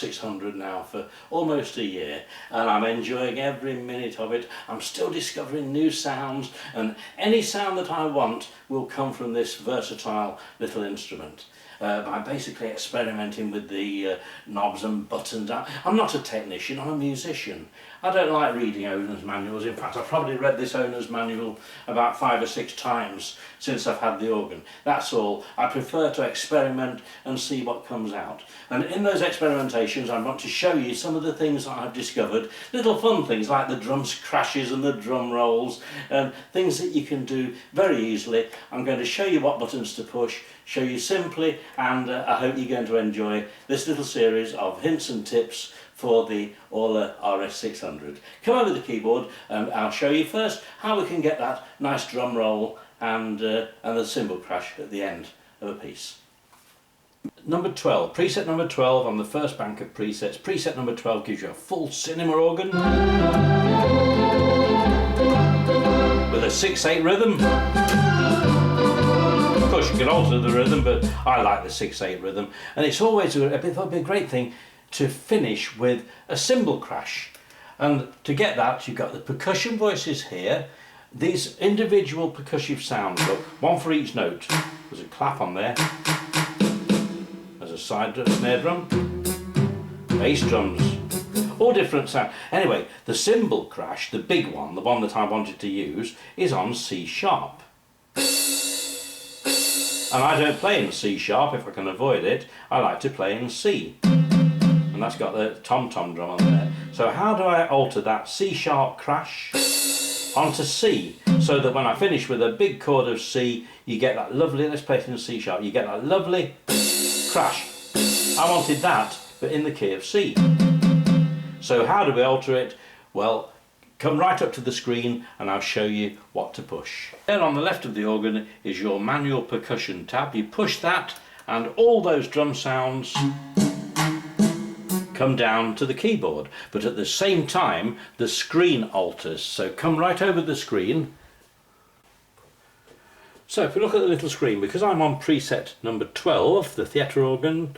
RS600 now for almost a year, and I'm enjoying every minute of it. I'm still discovering new sounds, and any sound that I want will come from this versatile little instrument. By basically experimenting with the knobs and buttons. I'm not a technician, I'm a musician. I don't like reading owner's manuals. In fact, I've probably read this owner's manual about 5 or 6 times since I've had the organ. That's all. I prefer to experiment and see what comes out. And in those experimentations I want to show you some of the things that I've discovered, little fun things like the drum crashes and the drum rolls, and things that you can do very easily. I'm going to show you what buttons to push, show you simply, and I hope you're going to enjoy this little series of hints and tips for the Orla RS600. Come over the keyboard and I'll show you first how we can get that nice drum roll and the cymbal crash at the end of a piece. Number 12, preset number 12 on the first bank of presets. Preset number 12 gives you a full cinema organ with a 6/8 rhythm. Of course you can alter the rhythm, but I like the 6/8 rhythm, and it's always a great thing to finish with a cymbal crash. And to get that, you've got the percussion voices here, these individual percussive sounds, look, one for each note. There's a clap on there, there's a side snare drum, bass drums, all different sounds. Anyway, the cymbal crash, the big one, the one that I wanted to use, is on C sharp. And I don't play in C sharp if I can avoid it. I like to play in C. And that's got the tom-tom drum on there. So how do I alter that C sharp crash onto C, so that when I finish with a big chord of C, you get that lovely, let's play it in C sharp, you get that lovely crash. I wanted that, but in the key of C. So how do we alter it? Well, come right up to the screen and I'll show you what to push. There on the left of the organ is your manual percussion tab. You push that and all those drum sounds come down to the keyboard, but at the same time the screen alters. So come right over the screen. So if we look at the little screen, because I'm on preset number 12, the theatre organ,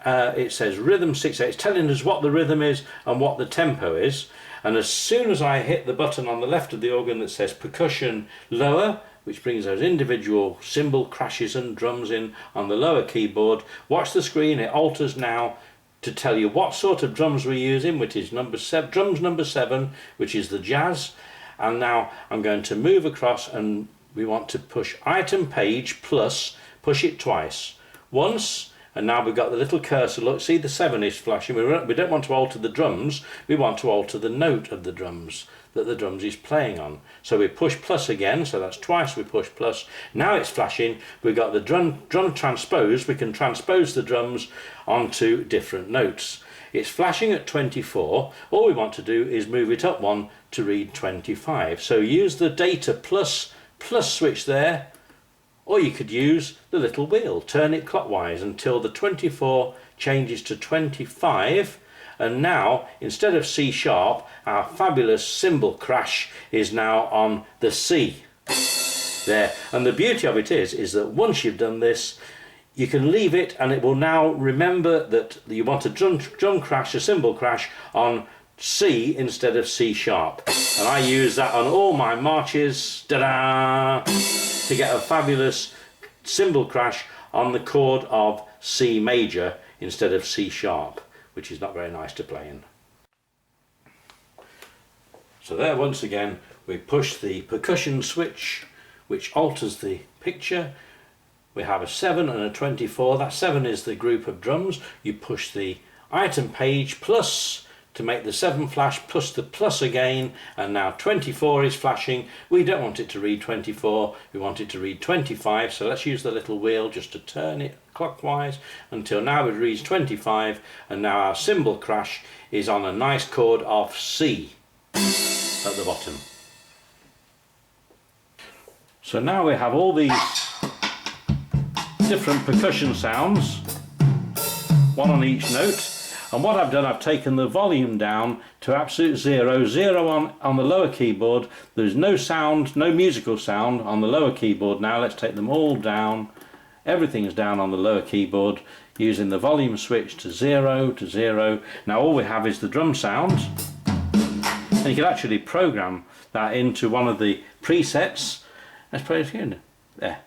it says rhythm 6/8. It's telling us what the rhythm is and what the tempo is. And as soon as I hit the button on the left of the organ that says percussion lower, which brings those individual cymbal crashes and drums in on the lower keyboard, watch the screen, it alters now to tell you what sort of drums we're using, which is drums number 7, which is the jazz. And now I'm going to move across and we want to push item page plus, push it twice. Once, and now we've got the little cursor, look, see the 7 is flashing. We don't want to alter the drums, we want to alter the note of the drums that the drums is playing on. So we push plus again, so that's twice we push plus. Now it's flashing, we've got the drum transpose, we can transpose the drums onto different notes. It's flashing at 24, all we want to do is move it up one to read 25. So use the data plus switch there, or you could use the little wheel, turn it clockwise until the 24 changes to 25, and now instead of C sharp, our fabulous cymbal crash is now on the C there. And the beauty of it is that once you've done this, you can leave it and it will now remember that you want a drum crash, a cymbal crash on C instead of C sharp. And I use that on all my marches, ta-da, to get a fabulous cymbal crash on the chord of C major instead of C sharp, which is not very nice to play in. So there, once again, we push the percussion switch, which alters the picture. We have a 7 and a 24. That 7 is the group of drums. You push the item page plus to make the 7 flash, plus the plus again, and now 24 is flashing. We don't want it to read 24, we want it to read 25, so let's use the little wheel just to turn it clockwise until now it reads 25, and now our cymbal crash is on a nice chord of C at the bottom. So now we have all these different percussion sounds, one on each note. And what I've done, I've taken the volume down to absolute zero, on the lower keyboard. There's no sound, no musical sound on the lower keyboard now. Let's take them all down Everything's down on the lower keyboard using the volume switch to 0 to 0. Now all we have is the drum sound, and you can actually program that into one of the presets. Let's play it again. There.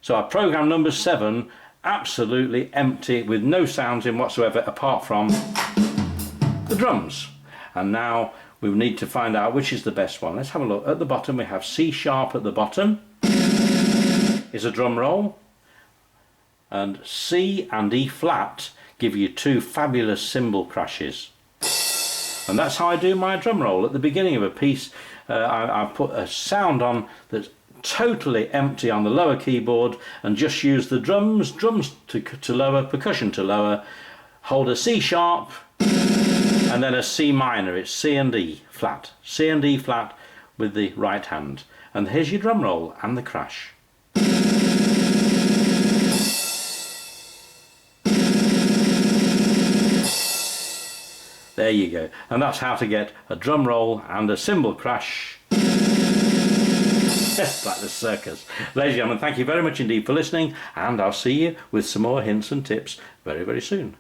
So our program number 7, absolutely empty with no sounds in whatsoever apart from the drums. And now we need to find out which is the best one. Let's have a look. At the bottom we have C sharp at the bottom is a drum roll, and C and E flat give you 2 fabulous cymbal crashes. And that's how I do my drum roll. At the beginning of a piece I put a sound on that's totally empty on the lower keyboard and just use the drums to lower, percussion to lower, hold a C sharp and then a C minor. It's C and E flat, C and E flat with the right hand. And here's your drum roll and the crash. There you go. And that's how to get a drum roll and a cymbal crash. Like the circus. Ladies and gentlemen, thank you very much indeed for listening, and I'll see you with some more hints and tips very, very soon.